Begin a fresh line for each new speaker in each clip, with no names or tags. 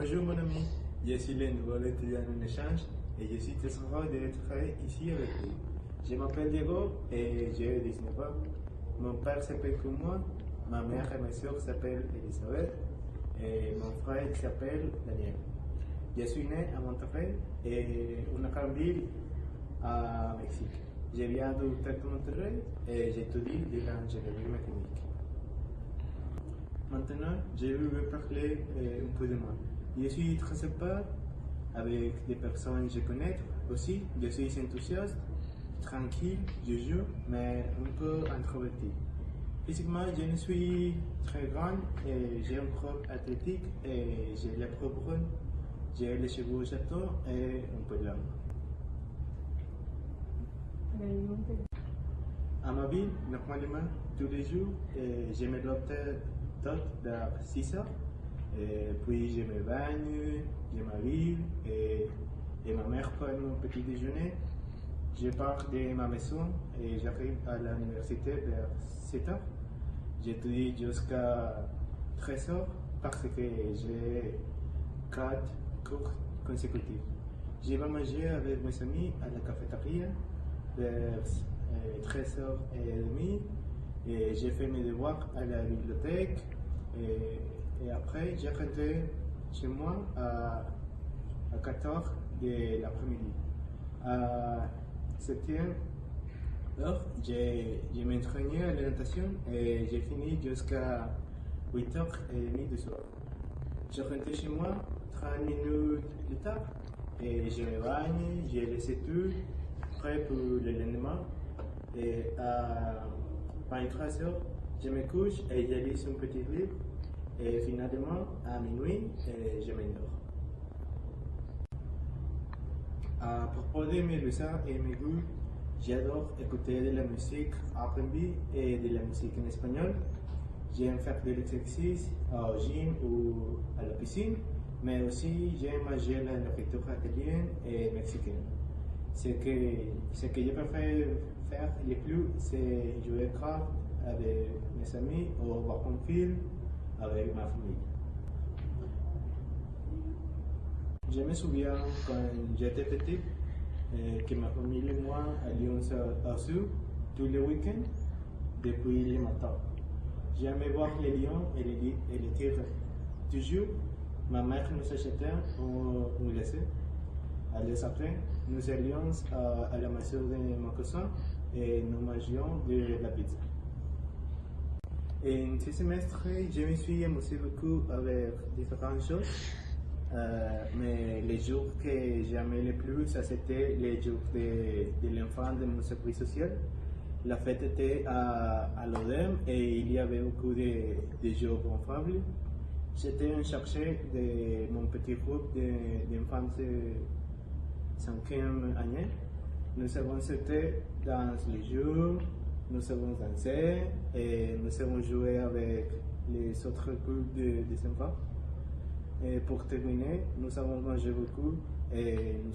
Bonjour mon ami, je suis le nouveau étudiant en échange et je suis très heureux d'être ici avec vous. Je m'appelle Diego et j'ai 19 ans. Mon père s'appelle comme moi, ma mère et ma soeur s'appellent Elisabeth et mon frère s'appelle Daniel. Je suis né à Monterrey et une grande ville à Mexique. Je viens du Tec de Monterrey et j'étudie de l'ingénierie mécanique. Maintenant, je vais parler un peu de moi. Je suis très sympa avec des personnes que je connais aussi. Je suis enthousiaste, tranquille, je joue, mais un peu introverti. Physiquement, je ne suis très grand et j'ai un corps athlétique et j'ai les peau brune. J'ai les cheveux châteaux et un peu de langue. À ma vie, normalement, tous les jours, je me dois vers 6 heures. Et puis je me bagne, je m'habille et ma mère prend mon petit déjeuner. Je pars de ma maison et j'arrive à l'université vers 7 heures. J'étudie jusqu'à 13 heures parce que j'ai 4 cours consécutifs. Je vais manger avec mes amis à la cafétéria vers 13h30 et j'ai fait mes devoirs à la bibliothèque et après j'ai rentré chez moi à 14h de l'après-midi. À 7h, j'ai m'entraîné à la natation et j'ai fini jusqu'à 8h30 du soir. Je rentre chez moi 30 minutes plus tard et je me bagne, j'ai laissé tout prêt pour le lendemain. Et à 23h, je me couche et je lis un petit livre. Et finalement, à minuit, je m'endors. À propos de mes leçons et mes goûts, j'adore écouter de la musique R&B et de la musique en espagnol. J'aime faire de l'exercice au gym ou à la piscine, mais aussi j'aime manger la nourriture italienne et mexicaine. Ce que je préfère faire le plus, c'est jouer craft avec mes amis ou voir un film avec ma famille. Je me souviens quand j'étais petit que ma famille et moi allions au zoo tous les week-ends depuis le matin. J'aimais voir les lions et les tigres. Toujours, ma mère nous achetait un glacé. Après, nous allions à la maison de mon cousin et nous mangions de la pizza. En ce semestre, je me suis amusé beaucoup avec différentes choses, mais les jours que j'aimais le plus, c'était les jours de l'enfant de mon service social. La fête était à l'ODEM et il y avait beaucoup de jeux gonflables. J'étais en charge de mon petit groupe d'enfants de 5e année. Nous avons sauté dans les jeux, nous avons dansé et nous avons joué avec les autres groupes des enfants. Et pour terminer, nous avons mangé beaucoup et nous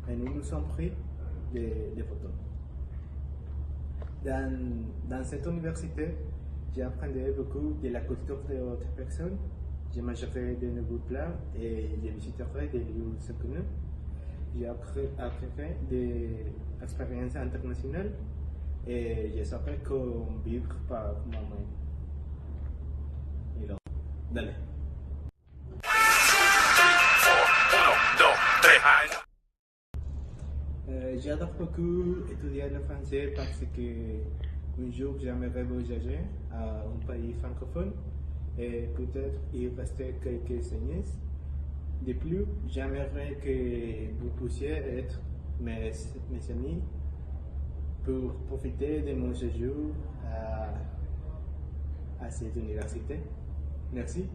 nous sommes pris des photos. Dans cette université, j'apprendrai beaucoup de la culture de d'autres personnes. Je mangerai de nouveaux plats et je visiterai des lieux inconnus. J'ai appris des expériences internationales et je saurai comment vivre par moi-même. Dale. J'adore beaucoup étudier le français parce que un jour j'aimerais voyager à un pays francophone et peut-être y rester quelques années. De plus, j'aimerais que vous puissiez être mes amis pour profiter de mon séjour à cette université. Merci.